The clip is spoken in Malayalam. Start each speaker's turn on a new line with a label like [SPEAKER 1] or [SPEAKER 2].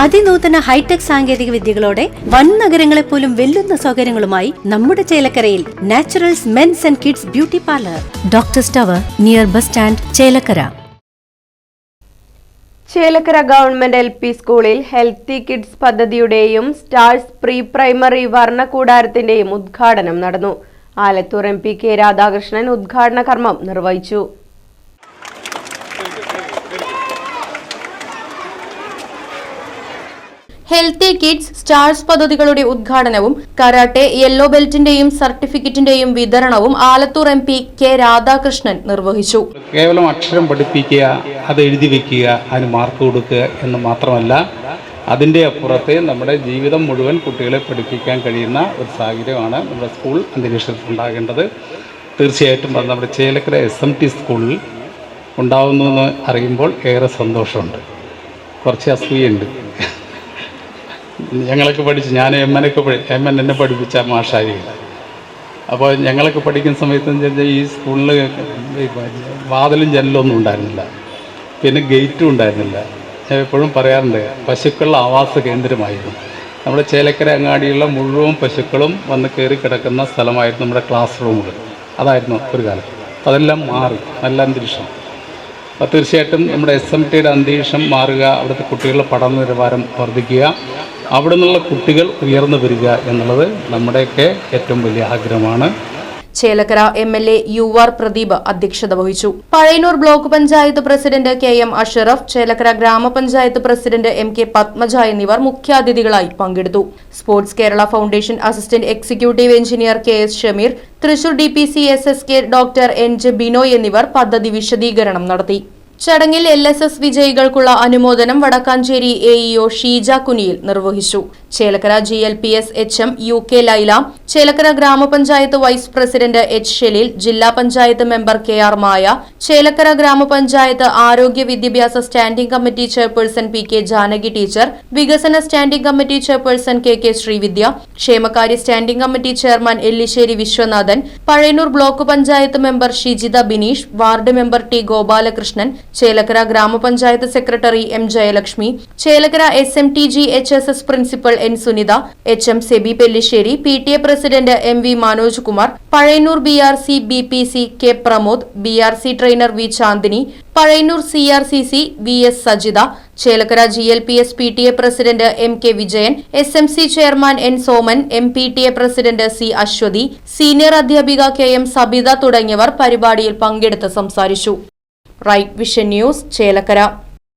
[SPEAKER 1] അതിനൂതന ഹൈടെക് സാങ്കേതിക വിദ്യകളോടെ വൻ നഗരങ്ങളെ പോലും വെല്ലുന്ന സൗകര്യങ്ങളുമായി നമ്മുടെ ചേലക്കരയിൽ naturals mens and kids beauty parlour, doctors tower near bus stand, Chelakkara.
[SPEAKER 2] Chelakkara government LP സ്കൂളിൽ ഹെൽത്തി കിഡ്സ് പദ്ധതിയുടെയും സ്റ്റാർസ് പ്രീ പ്രൈമറി വർണ്ണക്കൂടാരത്തിന്റെയും ഉദ്ഘാടനം നടന്നു. ആലത്തൂർ MP K രാധാകൃഷ്ണൻ ഉദ്ഘാടന കർമ്മം നിർവഹിച്ചു.
[SPEAKER 3] ഹെൽത്തി കിഡ്സ് സ്റ്റാർസ് പദ്ധതികളുടെ ഉദ്ഘാടനവും കരാട്ടെ യെല്ലോ ബെൽറ്റിന്റെയും സർട്ടിഫിക്കറ്റിന്റെയും വിതരണവും ആലത്തൂർ MP K രാധാകൃഷ്ണൻ നിർവഹിച്ചു.
[SPEAKER 4] കേവലം അക്ഷരം പഠിപ്പിക്കുക, അത് എഴുതി വെക്കുക, അതിന് മാർക്ക് കൊടുക്കുക എന്ന് മാത്രമല്ല, അതിൻ്റെ അപ്പുറത്തെ നമ്മുടെ ജീവിതം മുഴുവൻ കുട്ടികളെ പഠിപ്പിക്കാൻ കഴിയുന്ന ഒരു സാഹചര്യമാണ് നമ്മുടെ സ്കൂൾ അന്തരീക്ഷത്തിൽ ഉണ്ടാകേണ്ടത്. തീർച്ചയായിട്ടും അത് നമ്മുടെ ചേലക്കര SMT സ്കൂളിൽ ഉണ്ടാകുന്നുവെന്ന് അറിയുമ്പോൾ ഏറെ സന്തോഷമുണ്ട്. കുറച്ച് അസൂയുണ്ട്. ഞങ്ങളൊക്കെ പഠിച്ച്, ഞാൻ MN എന്നെ പഠിപ്പിച്ച മാഷായിരിക്കും. അപ്പോൾ ഞങ്ങളൊക്കെ പഠിക്കുന്ന സമയത്ത് ഈ സ്കൂളിൽ വാതിലും ജനലൊന്നും ഉണ്ടായിരുന്നില്ല, പിന്നെ ഗേറ്റും ഉണ്ടായിരുന്നില്ല. ഞാൻ എപ്പോഴും പറയാറുണ്ട്, പശുക്കളുടെ ആവാസ കേന്ദ്രമായിരുന്നു. നമ്മുടെ ചേലക്കര അങ്ങാടിയുള്ള മുഴുവൻ പശുക്കളും വന്ന് കയറി കിടക്കുന്ന സ്ഥലമായിരുന്നു നമ്മുടെ ക്ലാസ് റൂമുകൾ. അതായിരുന്നു ഒരു കാലത്ത്. അതെല്ലാം മാറി, നല്ല അന്തരീക്ഷം. അപ്പോൾ തീർച്ചയായിട്ടും നമ്മുടെ SMTയുടെ അന്തരീക്ഷം മാറുക, അവിടുത്തെ കുട്ടികളുടെ പഠന നിലവാരം വർദ്ധിക്കുക, അവിടെ നിന്നുള്ള കുട്ടികൾ ഉയർന്നു വരിക എന്നുള്ളത് നമ്മുടെയൊക്കെ ഏറ്റവും വലിയ ആഗ്രഹമാണ്.
[SPEAKER 3] ചേലക്കര MLA UR പ്രദീപ് അധ്യക്ഷത വഹിച്ചു. Pazhayannur block panchayat president KM Ashraf, Chelakkara ഗ്രാമപഞ്ചായത്ത് പ്രസിഡന്റ് MK പത്മജ എന്നിവർ മുഖ്യാതിഥികളായി പങ്കെടുത്തു. Sports Kerala foundation assistant executive engineer KS Shameer, Thrissur DPC SSK doctor NJ Binoy എന്നിവർ പദ്ധതി വിശദീകരണം നടത്തി. ചടങ്ങിൽ LSS വിജയികൾക്കുള്ള അനുമോദനം വടക്കാഞ്ചേരി AEO ഷീജ കുനിയിൽ നിർവഹിച്ചു. Chelakkara GLPS HM UK Laila, Chelakkara ഗ്രാമപഞ്ചായത്ത് വൈസ് പ്രസിഡന്റ് H ഷെലീൽ, ജില്ലാ പഞ്ചായത്ത് മെമ്പർ KR മായ, ചേലക്കര ഗ്രാമപഞ്ചായത്ത് ആരോഗ്യ വിദ്യാഭ്യാസ standing committee chairperson PK Janaki teacher, വികസന standing committee chairperson KK Srividya, ക്ഷേമകാര്യ standing committee chairman Ellissery Viswanathan, Pazhayannur block panchayat member Shijitha Bineesh, ward member T Gopalakrishnan, Chelakkara ഗ്രാമപഞ്ചായത്ത് secretary M Jayalakshmi, Chelakkara SMTG HSS principal N Sunitha, HM Seby Pellissery, PTA president MV Manoj Kumar, Pazhayannur BRC BPC K പ്രമോദ്, BRC trainer V Chandini, Pazhayannur CRCC VS Sajitha, Chelakkara GLPS PTA president MK Vijayan, SMC chairman N Soman, MPTA president C Aswathy, senior അധ്യാപിക KM സബിത തുടങ്ങിയവർ പരിപാടിയിൽ പങ്കെടുത്ത് സംസാരിച്ചു. Right vision news, Chelakkara.